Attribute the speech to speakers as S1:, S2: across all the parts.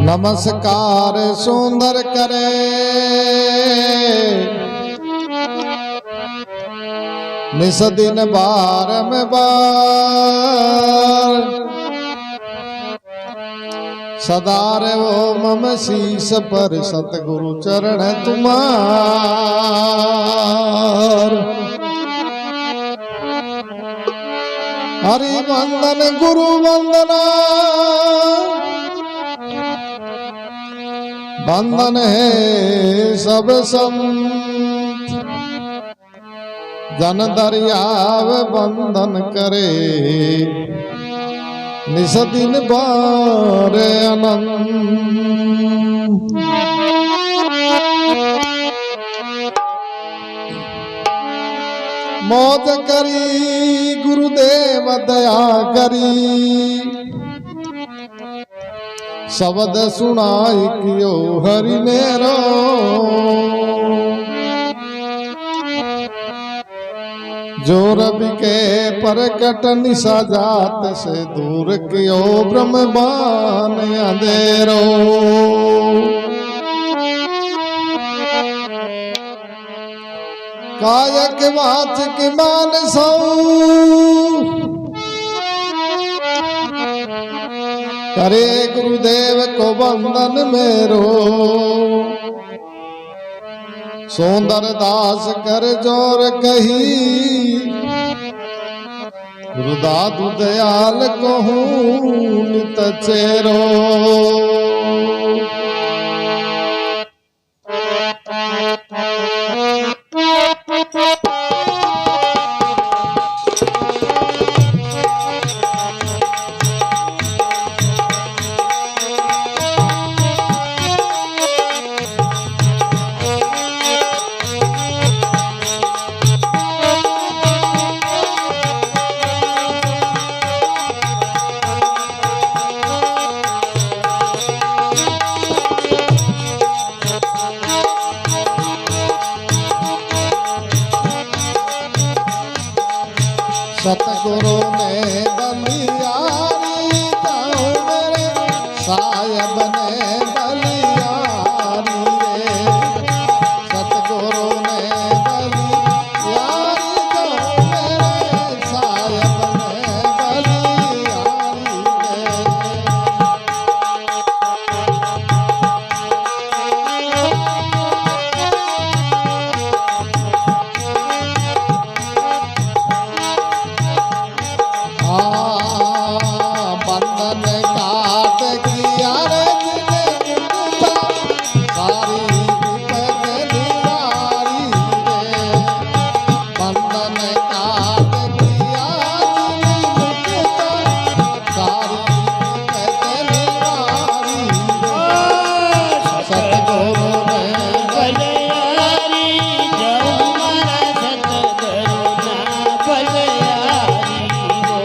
S1: नमस्कार सुंदर करे निस दिन बार में बार सदा रे वो मम शीस पर सतगुरु चरण तुम्हार। हरि वंदन गुरु वंदना बंधन है सब संत जन दरियाव बंधन करे निस दिन बार अनंत। मौज करी गुरुदेव दया करी शब्द सुनाई कियो हरि मेरो। जोर बिके परकट निशा जात से दूर कियो ब्रह्मबान अंधेरो। कायक वाच के मान सौ करे गुरुदेव को वंदन मेरो। सुंदर दास कर जोर कही गुरुदादु दयाल कहूँ नित चेरो। सतगुरु ने बलियारी जाऊं मेरे सायब ने बलियारी रे। सतगुरु ने बलियारी जाऊं मेरे सायब ने बलियारी रे। बंधन काट किया रे सारी विपद निवारी रे। बंधन काट किया सारी विपद निवारी रे। सतगुरु ने
S2: बलियारी जाऊं मारा सतगुरु ना बलियारी हो।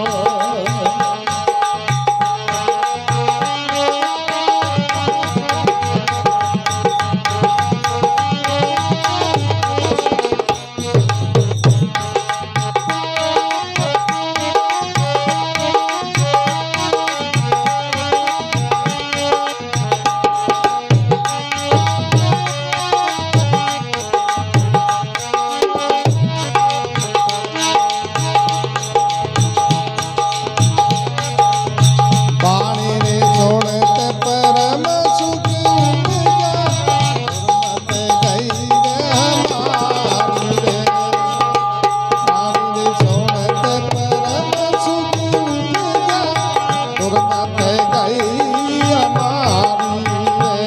S1: पानी रे छोड़ते परम सुख उपजा गुरमत गई रे हमारी रे। पानी रे छोड़ते परम सुख उपजा गुरमत गई हमारी रे।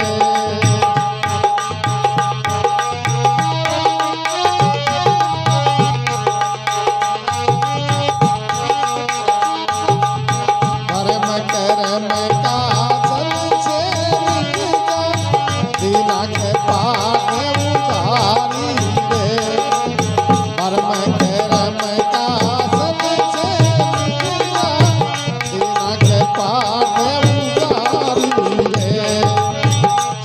S1: परम करम का सन से निकला दीना के पाठ उतारी रे। परम करम का सन से निकला दीना के पाठ उतारी रे।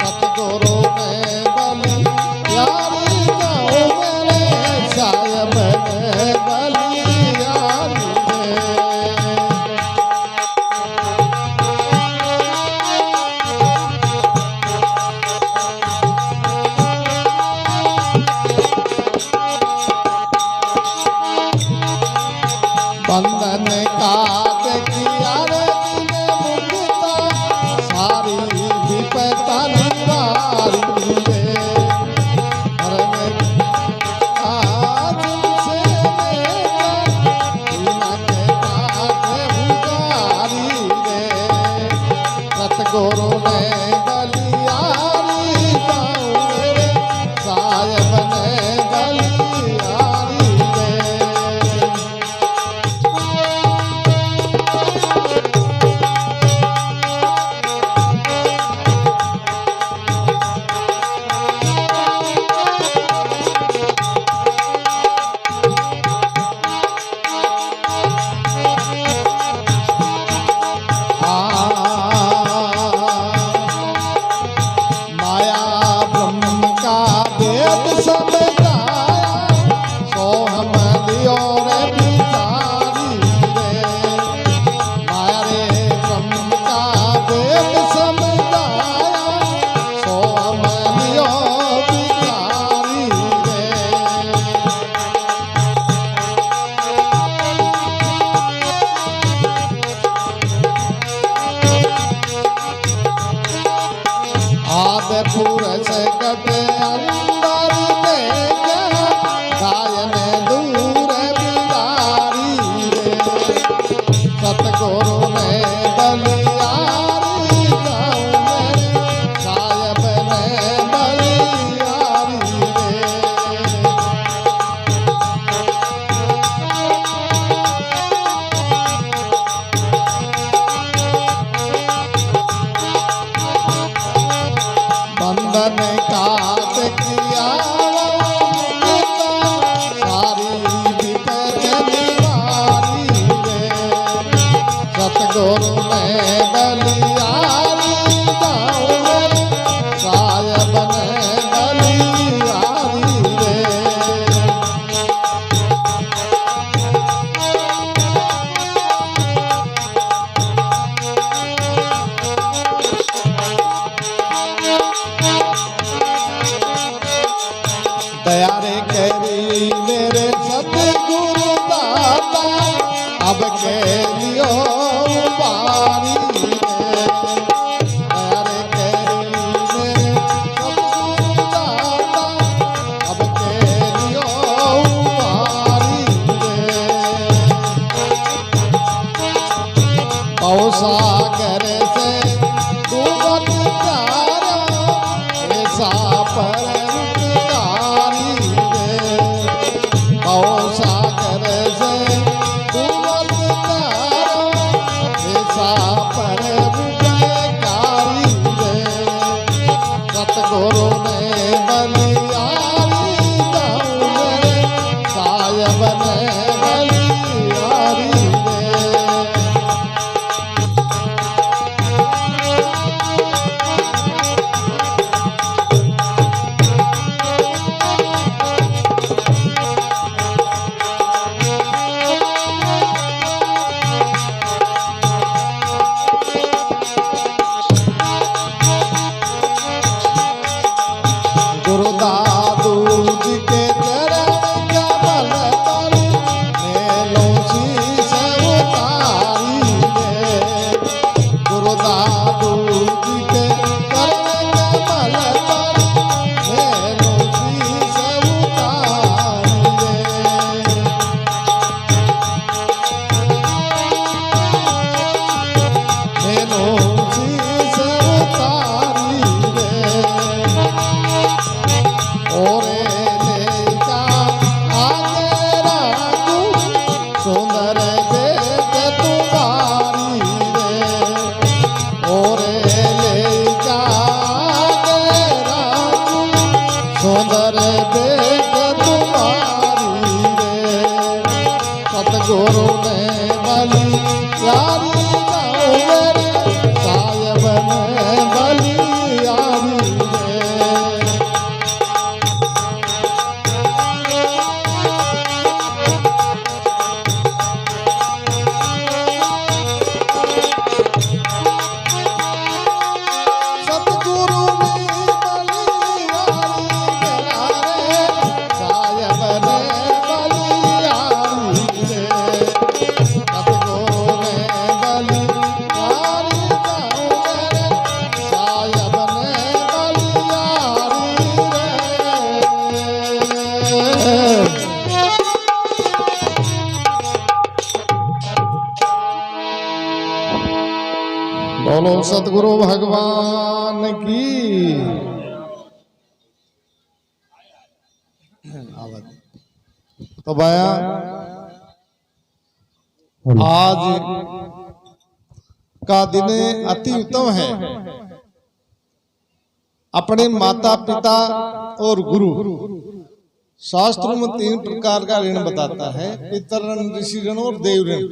S1: सतगुरु ने बलियारी जाऊं मेरे सायब ने समझाया सो हम लियो रे बिचारी रे मारे ब्रह्म का वेद समझाया सो हम लियो बिचारी रे आदि पुरुष कट अंदर देखा गायन दूर बिदारी रे सतगुरु ने बलियारी गाँव मेरे साहेब ने बलियारी रे बंधन काट किया सारी विपद निवारी रे सतगुरु में बलियारी गाँव में साहेब ने बलियारी रे दया रे करी मेरे सतगुरु दाता अब के लियो बारी रे दया रे करी मेरे सतगुरु दाता अब के लियो बारी रे सागर से डूबत प्यारा ऐसा पर सागर से डूबत प्यारा ऐसा पर कारी रे सतगुरु ने बलियारी गाँव में साहेब ने बलियारी रे गुरु दादू जी के चरण कमल तल मेलों शीश उतारी रे गुरु दादू जी के चरण कमल तल मेलों शीश उतारी रे मेलों शीश उतारी रे ओरे लेका आगे राखू सुंदर देख तुम्हारी रे ओरे लेका आगे राखू सुंदर देख तुम्हारी रे सतगुरु ने बलियारी गाँव मेरे साहेब ने बलियारी रे सतगुरु ने बलियारी करा रे साहेब ने बलियारी रे सतगुरु ने बलियारी गाँव मेरे साहेब ने बलियारी रे बोलो सतगुरु भगवान की तो भाया आज का दिन अति उत्तम है। अपने माता पिता और गुरु शास्त्रों में 3 प्रकार का ऋण बताता है, पितर ऋण, ऋषि ऋण और देव ऋण।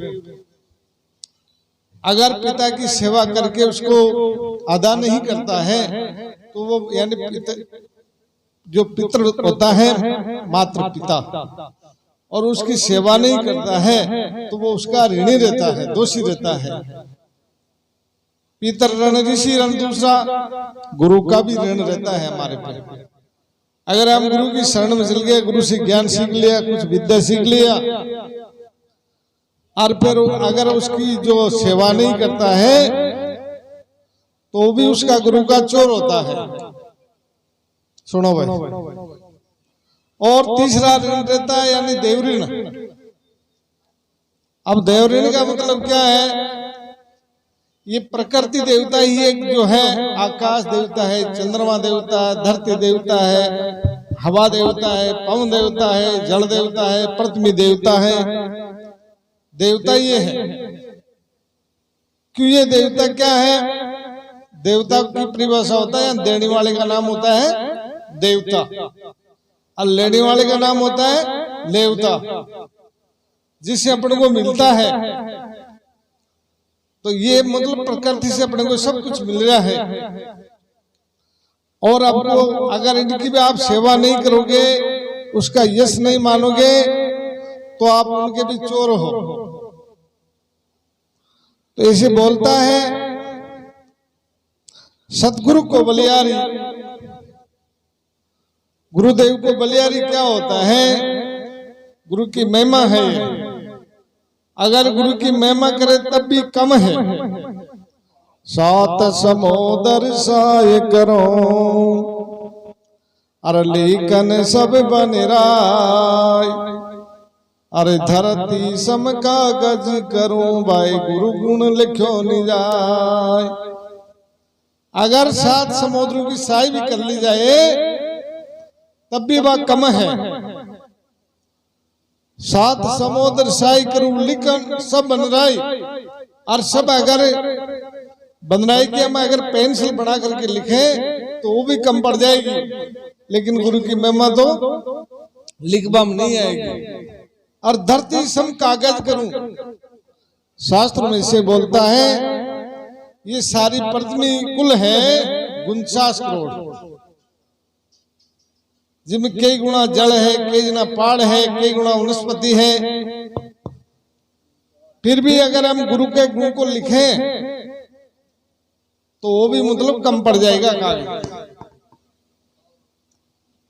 S1: अगर पिता की सेवा करके उसको अदा नहीं करता है तो वो यानी जो पितृ होता है मातृ पिता और उसकी सेवा नहीं करता है तो वो उसका ऋणी रहता है, दोषी रहता है। पितर ऋण ऋषि ऋण, दूसरा गुरु का भी ऋण रहता है हमारे पे। अगर हम गुरु की शरण में चल गए, गुरु से ज्ञान सीख लिया, कुछ विद्या सीख लिया, और फिर अगर उसकी जो सेवा नहीं करता है तो भी उसका गुरु का चोर होता है। सुनो भाई। और तीसरा ऋण रहता है यानी देव ऋण। अब देव ऋण का मतलब क्या है? ये प्रकृति देवता ही एक जो है, आकाश देवता है, चंद्रमा देवता है, धरती देवता है, हवा देवता है, पवन देवता है, जल देवता है, पृथ्वी देवता है। देवता ये है। क्यों ये देवता क्या है? देवता की परिभाषा होता है, देने वाले का नाम होता है देवता और लेने वाले का नाम होता है लेवता। जिससे अपने को मिलता है, तो ये मतलब प्रकृति से अपने को सब कुछ मिल रहा है। और आपको अगर इनकी भी आप सेवा नहीं करोगे, उसका यश नहीं मानोगे, तो आप उनके भी चोर हो। तो ऐसे बोलता है सतगुरु को बलियारी। गुरुदेव को बलियारी क्या होता है? गुरु की महिमा है। अगर गुरु की महिमा करे तब भी कम है। सात समुद्र साय करो, अरे लेकिन सब बन राय, अरे धरती सम कागज करूं, भाई गुरु गुण लिखो नि जाय। अगर 7 समुद्रों की साई भी कर ली जाए तब भी वह कम है। 7 समुद्र साई करूं लिखन सब बन राय, और सब अगर बनराई की हम अगर पेंसिल बना करके लिखे तो वो भी कम पड़ जाएगी, लेकिन गुरु की महिमा तो लिखबा में नहीं आएगी। और धरती सम कागज करूं, शास्त्र में से बोलता है ये सारी पृथ्वी कुल है 49 करोड़, जिनमें कई गुना जल है, कई गुना पहाड़ है, कई गुना वनस्पति है। फिर भी अगर हम गुरु के गुण को लिखें तो वो भी मतलब कम पड़ जाएगा कागज।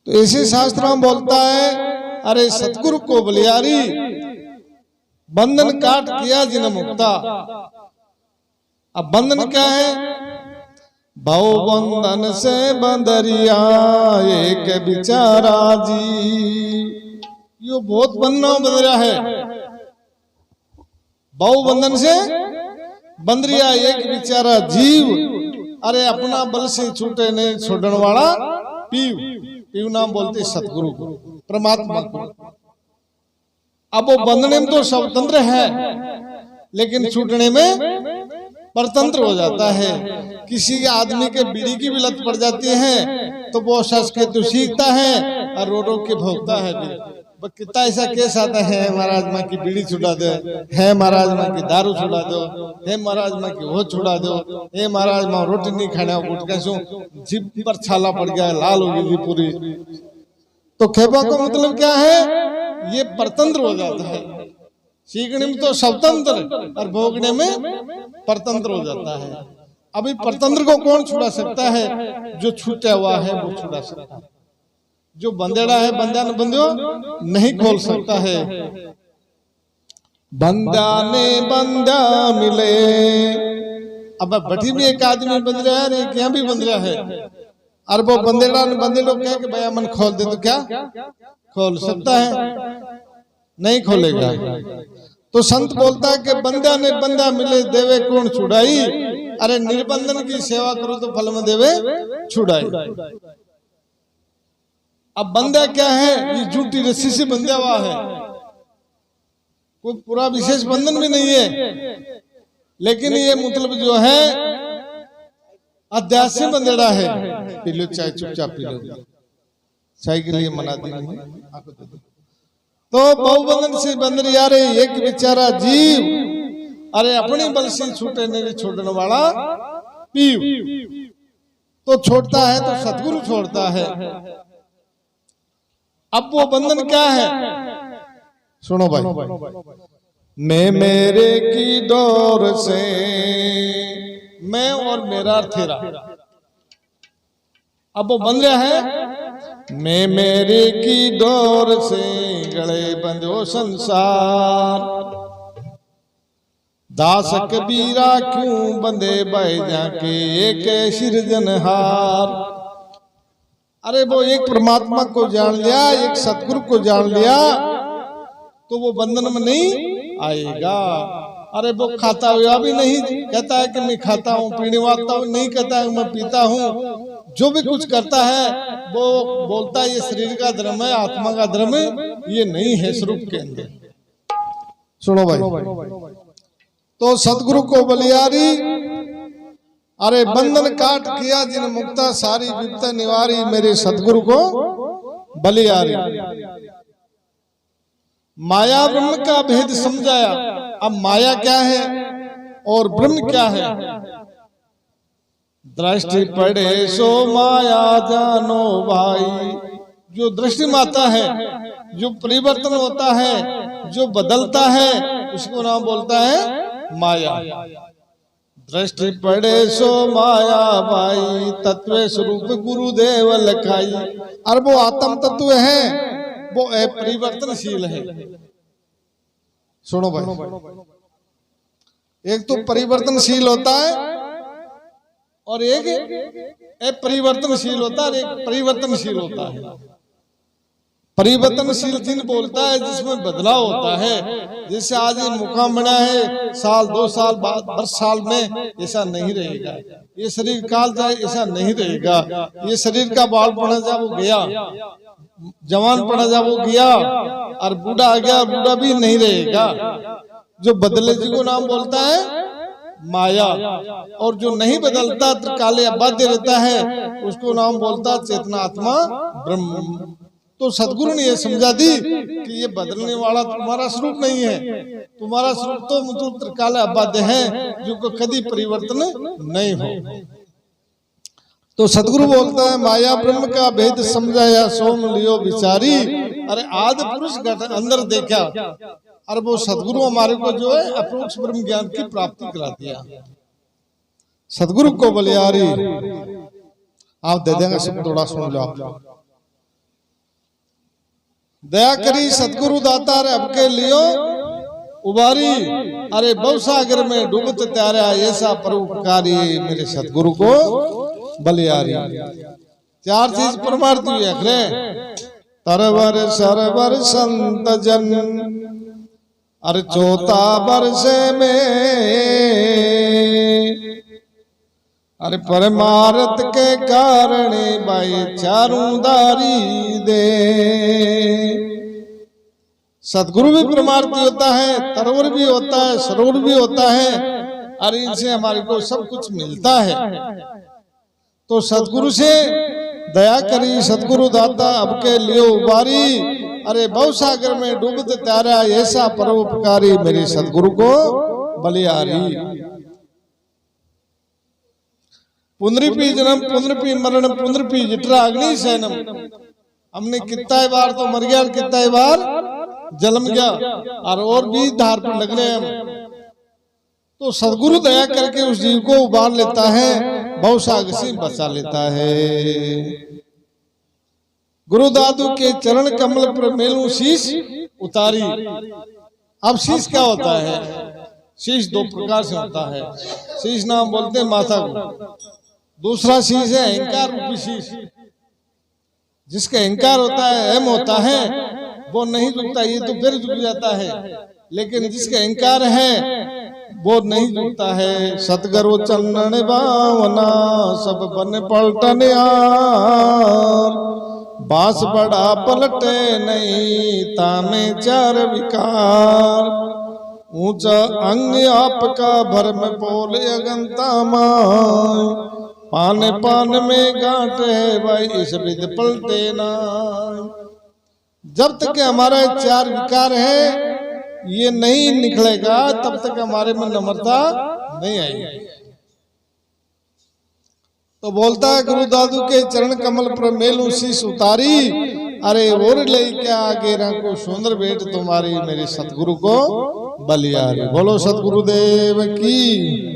S1: तो ऐसे शास्त्र में बोलता है अरे सतगुरु को बलियारी, बंधन काट किया जिन मुक्ता। अब बंधन क्या है? भव बंधन से बंदरिया एक बिचारा जी। यो बहुत बंधना बंदरिया है। भव बंधन से बंदरिया एक बिचारा जीव, अरे अपना बल से छूटे नहीं छोड़ने वाला पीव। पीव नाम बोलते सतगुरु को, परमात्मा को। अब वो बंधने में तो स्वतंत्र है, लेकिन छूटने में परतंत्र हो जाता है। किसी आदमी के बीड़ी की भी लत पड़ जाती है तो वो संस्कृत तो सीखता है और रो रो के भोगता है। कितना ऐसा केस आता है, महाराज माँ की बीड़ी छुड़ा दो, है महाराज माँ की दारू छुड़ा दो, है महाराज माँ की वो छुड़ा दो, हे महाराज माँ रोटी नहीं खाना, गुटखा सो जीभ पर छाला पड़ गया, लाल हो गई पूरी। तो खेपा का मतलब क्या है? ये परतंत्र हो जाता है। सीखने में तो स्वतंत्र और भोगने में परतंत्र हो जाता है। अभी परतंत्र को कौन छुड़ा सकता है? जो छूटा हुआ है वो छुड़ा सकता है। जो बंदेड़ा है बंदा ने बंदो नहीं खोल सकता है। बंदा ने बंदा मिले। अब भट्टी में एक आदमी बंद रहा है, एक यहाँ भी बंद रहा है, और वो बंदेड़ा ने बंदे लोग कहे कि भैया मन खोल दे, तो क्या खोल सकता है? नहीं खोलेगा। तो संत बोलता है कि बंदा ने बंदा मिले देवे कौन छुड़ाई। अरे निर्बंधन की सेवा करो तो फल में देवे छुड़ाई। अब बंदा क्या है? ये झूठी रस्सी से बंधा हुआ है, कोई पूरा विशेष बंधन भी नहीं है, लेकिन ये मतलब जो है अध्यास से बंधेड़ा है। पी लो चाय, चुपचाप पी लो, चाय के लिए मना दी नहीं। तो बहुबंधन से बंधन यार एक बेचारा जीव, अरे अपने बल से छूटे नहीं छोड़ने वाला पीव। तो छोड़ता है तो सतगुरु छोड़ता है। अब वो बंधन क्या है? सुनो भाई, मैं मेरे की डोर से, मैं और मेरा तेरा, अब वो बंध रहा है। मैं मेरे की डोर से गले बंधो संसार, दास कबीरा क्यों बंधे भाई जाके एक सिरजनहार। अरे वो एक परमात्मा को जान लिया, एक सतगुरु को जान लिया तो वो बंधन में नहीं आएगा। अरे वो खाता हुआ भी नहीं कहता है कि मैं खाता हूँ, पीने वाला हूँ नहीं कहता है मैं पीता हूँ। जो भी कुछ करता है वो बोलता है ये शरीर का धर्म है, आत्मा का धर्म है, ये नहीं है स्वरूप के अंदर। सुनो भाई, तो सतगुरु को बलियारी, अरे बंधन काट किया जिन मुक्ता सारी विपता निवारी, मेरे सतगुरु को बलियारी। माया ब्रह्म का भेद समझाया। अब माया क्या है और ब्रह्म क्या है? दृष्टि पड़े सो माया जानो भाई। जो दृष्टि में आता है, जो परिवर्तन होता है, जो बदलता है, उसको नाम बोलता है माया। दृष्टि पड़े सो माया भाई, तत्व स्वरूप गुरुदेव लखाई। और वो आत्म तत्व है, वो परिवर्तनशील है। सुनो भाई, एक तो परिवर्तनशील होता है और एक परिवर्तनशील होता है, एक परिवर्तनशील होता है। परिवर्तनशील जिन बोलता है जिसमें बदलाव होता है। जैसे आज ये मुकाम बना है, साल 2 साल बाद 10 साल में ऐसा नहीं रहेगा। ये शरीर काल जाए ऐसा नहीं रहेगा। ये शरीर का बाल पड़ा जा वो गया, जवान पड़ा जा वो गया, और बूढ़ा आ गया, बूढ़ा भी नहीं रहेगा। जो बदले जी को नाम बोलता है माया, और जो नहीं बदलता त्रिकाले अबाध्य रहता है उसको नाम बोलता चेतना आत्मा ब्रह्म। तो सदगुरु ने ये समझा दी कि ये बदलने वाला तुम्हारा स्वरूप नहीं है, तुम्हारा स्वरूप तो मतलब त्रिकाल अबाध्य है, जो को कभी परिवर्तन नहीं हो। तो सदगुरु बोलता है माया ब्रह्म का भेद समझाया सोम लियो विचारी। अरे आदि पुरुष घट अंदर देखा, और वो सदगुरु हमारे को जो है अप्रोक्ष ब्रह्म ज्ञान की प्राप्ति करा दिया। सदगुरु को बलियारी आप दे देंगे, सब थोड़ा सुन लो आप। दया करी सतगुरु दाता रे अब के लियो उबारी। अरे भवसागर में डूबत त्यारा ऐसा परोपकारी, मेरे सतगुरु को बलियारी। 4 चीज परमार्थ हुई अखरे, तरवर सरवर संत जन, अरे 4 वर्ष में, अरे परमार्थ के कारण भाई चारों दारी दे। सतगुरु भी परमार्थी होता है, तरवर भी होता है, सरोवर भी होता है, और इनसे हमारे को सब कुछ मिलता है। तो सतगुरु से दया करी सतगुरु दाता अब के लिए उबारी। अरे भवसागर में डूबते त्यारा ऐसा परोपकारी, मेरे सतगुरु को बलियारी। पुनरिपी जन्म पुनरिपी मरण पुनरिपी जठरा अग्नि सैनम। हमने कितना बार तो मर गया, कितना बार जन्म गया, और भी धार पर लग रहे हैं। तो सदगुरु दया करके उस जीव को उबार लेता है, भवसागर से बचा लेता है। गुरु दादू के चरण कमल पर मेलू शीश उतारी। अब शीश क्या होता है? शीश 2 प्रकार से होता है। शीश नाम बोलते हैं माथा को, दूसरा शीश है अहंकार रूपी शीश। जिसका अहंकार होता है, अहम होता है, वो नहीं झुकता, ये तो फिर झुक जाता है। लेकिन जिसका अहंकार है वो नहीं झुकता है। सतगुरु चंदन भावना सब बन पलटन यार, बांस बड़ा पलटे नहीं तामे 4 विकार। ऊंचा अंग आपका भर में पोल अगंता माय, पान पान में गांठ है भाई इस विध पलटे ना। जब तक हमारा 4 विकार है ये नहीं निकलेगा, तब तक हमारे में नम्रता नहीं आएगी। तो बोलता है गुरु दादू के चरण कमल पर मेलू शीश उतारी। अरे और ले क्या गेरा को सुंदर भेंट तुम्हारी मेरे सतगुरु को बलियारी। बोलो सतगुरुदेव की।